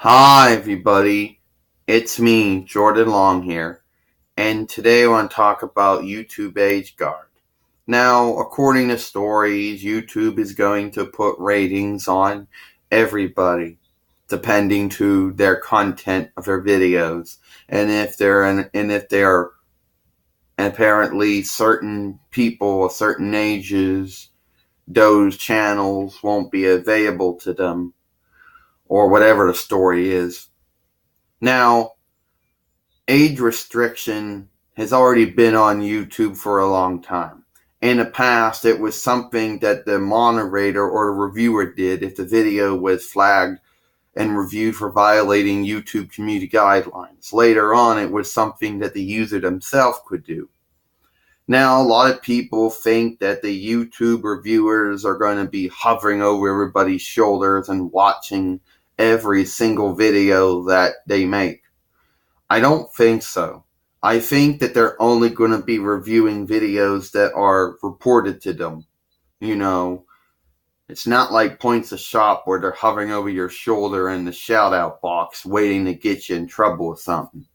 Hi, everybody. It's me, Jordan Long here, and today I want to talk about YouTube Age Guard. Now, according to stories, YouTube is going to put ratings on everybody, depending to their content of their videos, and if they are apparently certain people of certain ages, those channels won't be available to them, or whatever the story is. Now, age restriction has already been on YouTube for a long time. In the past, it was something that the moderator or the reviewer did if the video was flagged and reviewed for violating YouTube community guidelines. Later on, it was something that the user themselves could do. Now, a lot of people think that the YouTube reviewers are going to be hovering over everybody's shoulders and watching every single video that they make. I don't think so. I think that they're only going to be reviewing videos that are reported to them. It's not like Points of Shop where they're hovering over your shoulder in the shout out box waiting to get you in trouble with something.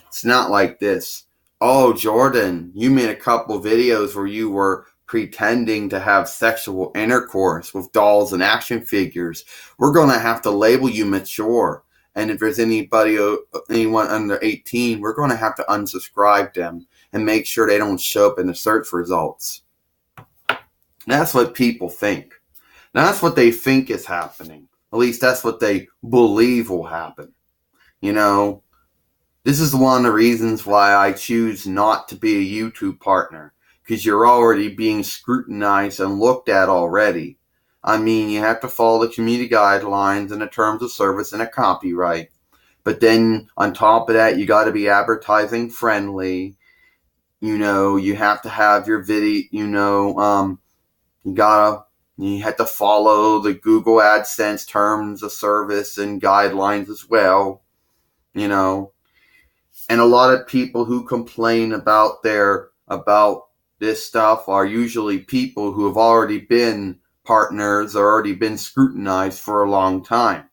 It's not like this. Oh, Jordan, you made a couple videos where you were pretending to have sexual intercourse with dolls and action figures. We're going to have to label you mature. And if there's anyone under 18, we're going to have to unsubscribe them and make sure they don't show up in the search results. That's what people think. Now, that's what they think is happening. At least that's what they believe will happen. This is one of the reasons why I choose not to be a YouTube partner, because you're already being scrutinized and looked at already. I mean, you have to follow the community guidelines and the terms of service and a copyright. But then on top of that, you got to be advertising friendly. You have to have your video, you have to follow the Google AdSense terms of service and guidelines as well. And a lot of people who complain about this stuff are usually people who have already been partners or already been scrutinized for a long time.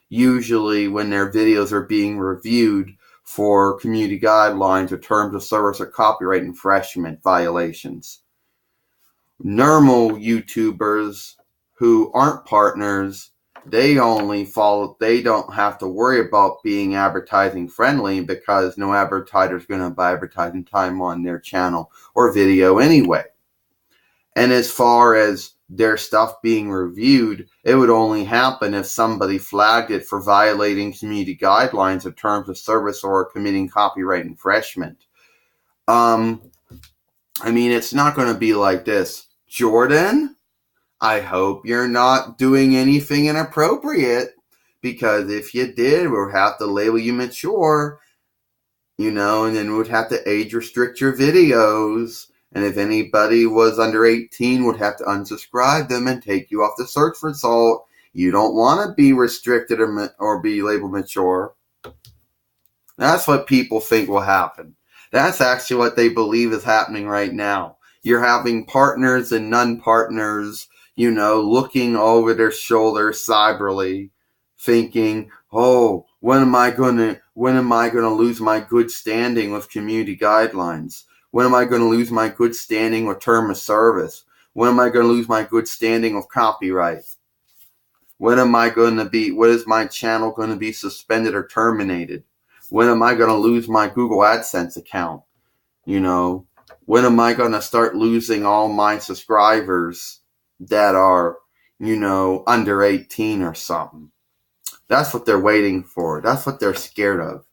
Usually when their videos are being reviewed for community guidelines or terms of service or copyright infringement violations. Normal YouTubers who aren't partners, they don't have to worry about being advertising friendly because no advertiser is going to buy advertising time on their channel or video anyway. And as far as their stuff being reviewed, it would only happen if somebody flagged it for violating community guidelines or terms of service or committing copyright infringement. It's not going to be like this. Jordan, I hope you're not doing anything inappropriate, because if you did, we'll have to label you mature, and then we'd have to age restrict your videos. And if anybody was under 18, would have to unsubscribe them and take you off the search result. You don't want to be restricted or be labeled mature. That's what people think will happen. That's actually what they believe is happening right now. You're having partners and non-partners, looking over their shoulder cyberly, thinking, oh, when am I going to lose my good standing with community guidelines? When am I going to lose my good standing with term of service? When am I going to lose my good standing with copyright? What is my channel going to be suspended or terminated? When am I going to lose my Google AdSense account? When am I going to start losing all my subscribers that are, under 18 or something? That's what they're waiting for. That's what they're scared of.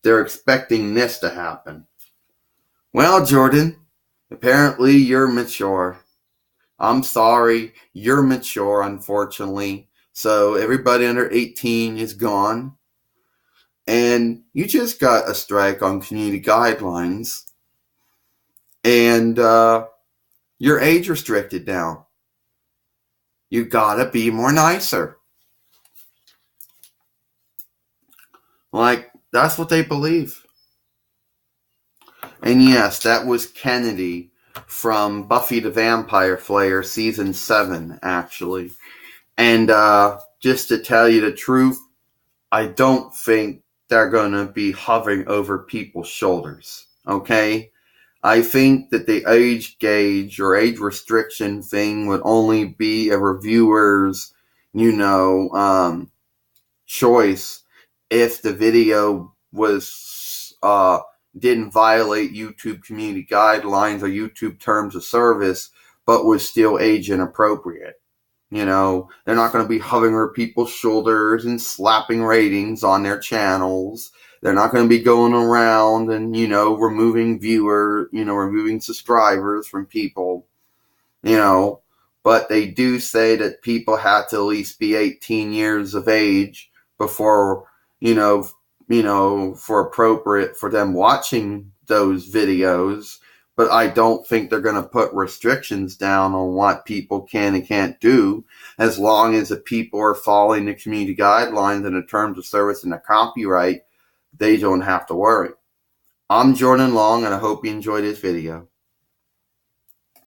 They're expecting this to happen. Well, Jordan, apparently you're mature. I'm sorry, you're mature, unfortunately. So everybody under 18 is gone. And you just got a strike on community guidelines. And you're age restricted now. You gotta be more nicer. That's what they believe. And yes, that was Kennedy from Buffy the Vampire Slayer season 7, actually. And just to tell you the truth, I don't think they're going to be hovering over people's shoulders. Okay? I think that the age gauge or age restriction thing would only be a reviewer's, choice if the video was didn't violate YouTube community guidelines or YouTube terms of service, but was still age inappropriate. They're not going to be hovering over people's shoulders and slapping ratings on their channels. They're not going to be going around and, removing removing subscribers from people, but they do say that people have to at least be 18 years of age before, for appropriate for them watching those videos. But I don't think they're going to put restrictions down on what people can and can't do, as long as the people are following the community guidelines and the terms of service and the copyright. They don't have to worry. I'm Jordan Long, and I hope you enjoyed this video.